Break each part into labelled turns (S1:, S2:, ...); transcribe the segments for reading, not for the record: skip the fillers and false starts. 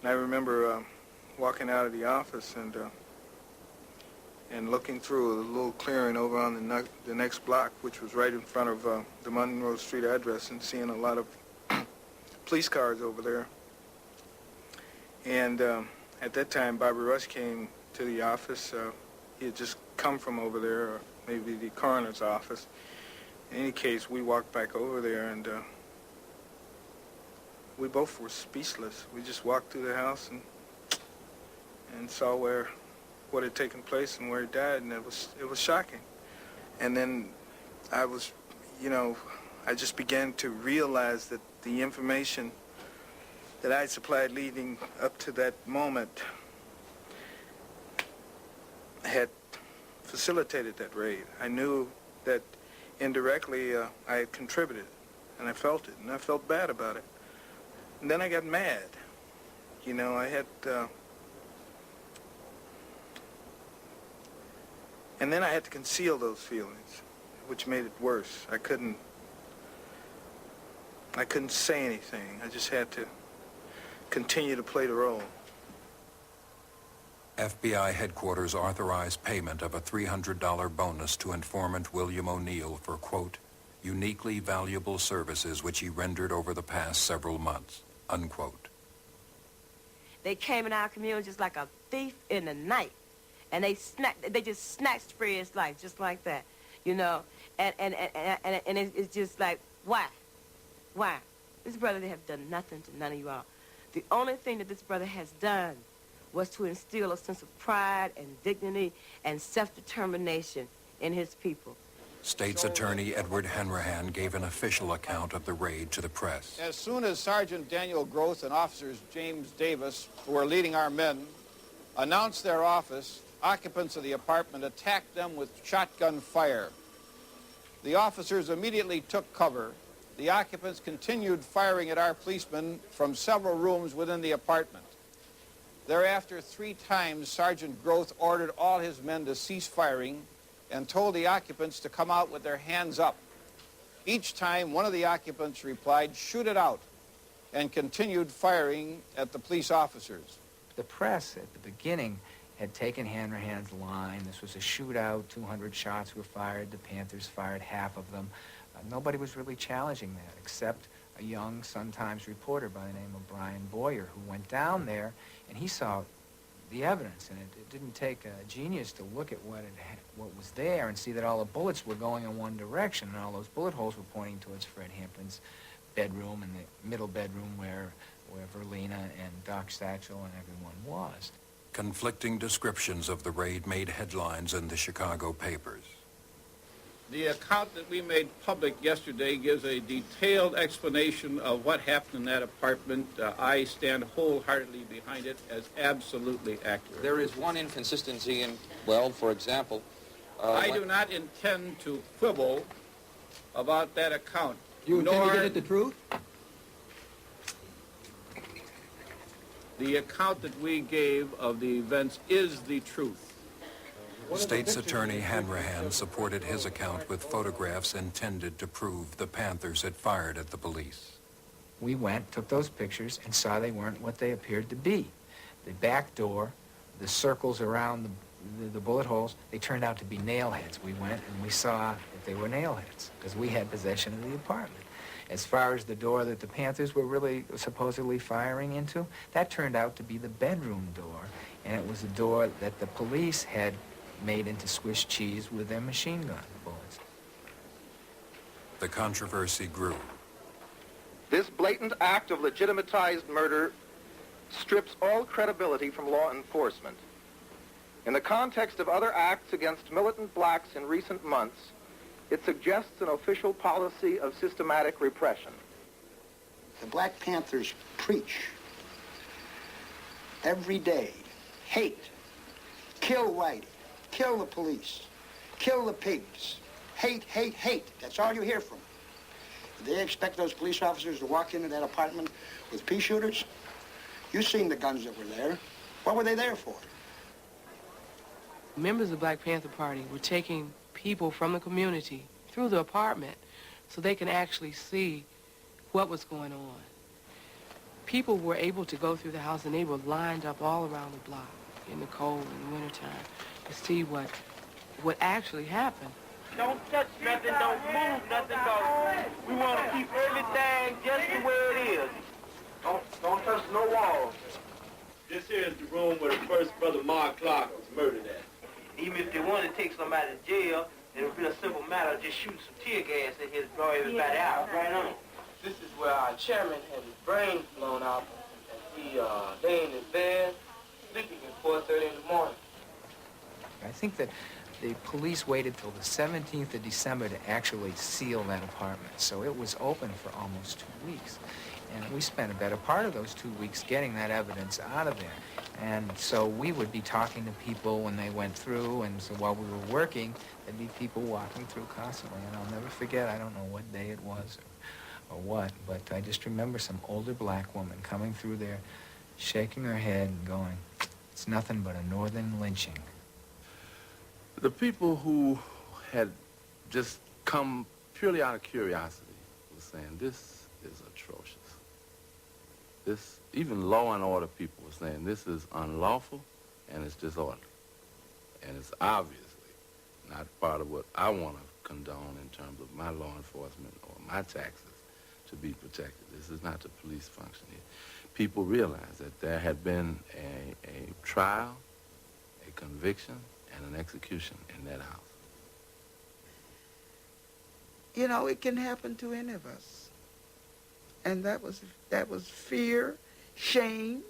S1: And I remember walking out of the office and looking through a little clearing over on the next block, which was right in front of the Monroe Street address, and seeing a lot of police cars over there. And at that time, Bobby Rush came to the office. He had just come from over there, or maybe the coroner's office. In any case, we walked back over there, and we both were speechless. We just walked through the house and saw what had taken place and where he died, and it was shocking. And then I just began to realize that the information that I supplied leading up to that moment had facilitated that raid. I knew that indirectly I had contributed, and I felt it, and I felt bad about it. And then I got mad. I had... And then I had to conceal those feelings, which made it worse. I couldn't say anything. I just had to continue to play the role.
S2: FBI headquarters authorized payment of a $300 bonus to informant William O'Neill for, quote, uniquely valuable services which he rendered over the past several months, unquote.
S3: They came in our community just like a thief in the night. And they just snatched Fred's life just like that, and it's just like, why? This brother have done nothing to none of you all. The only thing that this brother has done was to instill a sense of pride and dignity and self-determination in his people.
S2: State's Attorney Edward Hanrahan gave an official account of the raid to the press.
S4: As soon as Sergeant Daniel Groth and officers James Davis, who were leading our men, announced their office, occupants of the apartment attacked them with shotgun fire. The officers immediately took cover. The occupants continued firing at our policemen from several rooms within the apartment. Thereafter, 3 times, Sergeant Groth ordered all his men to cease firing and told the occupants to come out with their hands up. Each time, one of the occupants replied, "Shoot it out," and continued firing at the police officers.
S5: The press at the beginning had taken Hanrahan's line. This was a shootout. 200 shots were fired. The Panthers fired half of them. Nobody was really challenging that except a young Sun-Times reporter by the name of Brian Boyer, who went down there and he saw the evidence. And it didn't take a genius to look at what was there and see that all the bullets were going in one direction, and all those bullet holes were pointing towards Fred Hampton's bedroom, and the middle bedroom where Verlina and Doc Satchel and everyone was.
S2: Conflicting descriptions of the raid made headlines in the Chicago papers.
S4: The account that we made public yesterday gives a detailed explanation of what happened in that apartment. I stand wholeheartedly behind it as absolutely accurate.
S6: There is one inconsistency in, well, for example...
S4: I do not intend to quibble about that account.
S7: You intend to get at the truth?
S4: The account that we gave of the events is the truth.
S2: State's Attorney Hanrahan supported his account with photographs intended to prove the Panthers had fired at the police.
S5: We went, took those pictures, and saw they weren't what they appeared to be. The back door, the circles around the bullet holes, they turned out to be nail heads. We went and we saw that they were nail heads because we had possession of the apartment. As far as the door that the Panthers were really supposedly firing into, that turned out to be the bedroom door, and it was a door that the police had made into Swiss cheese with their machine gun bullets.
S2: The controversy grew.
S8: This blatant act of legitimatized murder strips all credibility from law enforcement. In the context of other acts against militant blacks in recent months, it suggests an official policy of systematic repression.
S9: The Black Panthers preach every day, hate, kill white, kill the police, kill the pigs, hate, hate, hate. That's all you hear from them. They expect those police officers to walk into that apartment with pea shooters? You've seen the guns that were there. What were they there for?
S10: Members of the Black Panther Party were taking people from the community through the apartment so they can actually see what was going on. people were able to go through the house, and they were lined up all around the block in the cold in the wintertime to see what actually happened.
S7: Don't touch nothing, don't move nothing, cause we want to keep everything just the way it is. Don't touch no walls.
S11: This here is the room where the first brother Mark Clark was murdered at.
S7: Even if they want to take somebody to jail, it'll be a simple matter of just shooting some tear gas in here to draw everybody out. Right on. This is where our chairman had his brains blown out, and he lay in his bed, sleeping at 4:30 in the morning.
S5: I think that the police waited till the 17th of December to actually seal that apartment, so it was open for almost 2 weeks. And we spent a better part of those 2 weeks getting that evidence out of there. And so we would be talking to people when they went through, and so while we were working, there'd be people walking through constantly. And I'll never forget, I don't know what day it was or what, but I just remember some older black woman coming through there, shaking her head and going, "It's nothing but a northern lynching."
S11: The people who had just come purely out of curiosity were saying, this is atrocious. This, even law and order people were saying, this is unlawful and it's disorderly. And it's obviously not part of what I want to condone in terms of my law enforcement or my taxes to be protected. This is not the police function here. People realized that there had been a trial, a conviction, and an execution in that house.
S12: You know, it can happen to any of us. And that was fear, shame,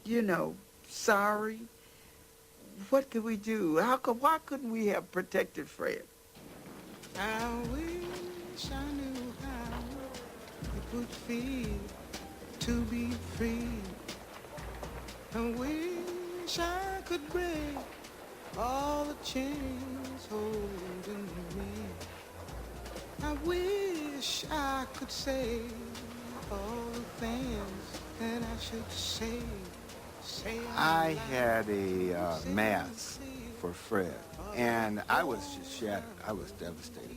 S12: you know, sorry. What could we do? Why couldn't we have protected Fred? I wish I knew how it would feel to be free. I wish I could break all the chains holding me. I wish I could say all the things that I should say.
S13: I had a mass for Fred, and I was just shattered. I was devastated.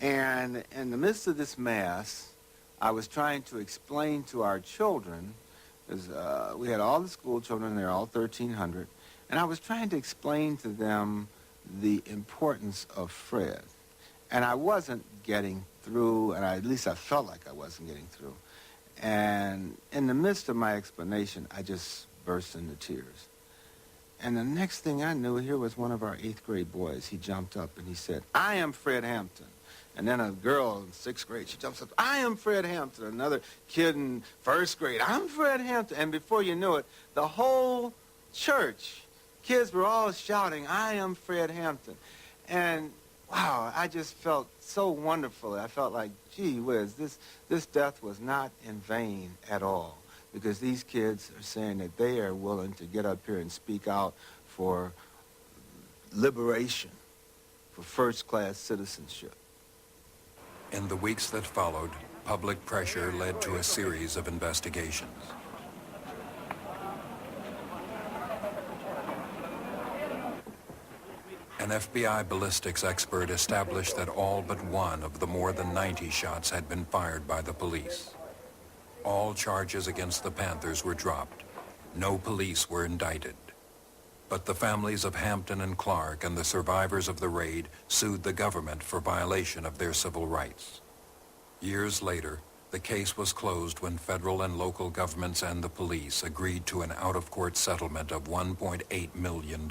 S13: And in the midst of this mass, I was trying to explain to our children, because we had all the school children there, all 1,300, and I was trying to explain to them the importance of Fred. And I wasn't getting through, and at least I felt like I wasn't getting through. And in the midst of my explanation, I just burst into tears. And the next thing I knew, here was one of our 8th grade boys. He jumped up and he said, "I am Fred Hampton." And then a girl in 6th grade, she jumps up, "I am Fred Hampton." Another kid in 1st grade, "I'm Fred Hampton." And before you knew it, the whole church, kids were all shouting, "I am Fred Hampton." And wow, I just felt so wonderful. I felt like, gee whiz, this death was not in vain at all, because these kids are saying that they are willing to get up here and speak out for liberation, for first-class citizenship.
S2: In the weeks that followed, public pressure led to a series of investigations. An FBI ballistics expert established that all but one of the more than 90 shots had been fired by the police. All charges against the Panthers were dropped. No police were indicted. But the families of Hampton and Clark and the survivors of the raid sued the government for violation of their civil rights. Years later, the case was closed when federal and local governments and the police agreed to an out-of-court settlement of $1.8 million.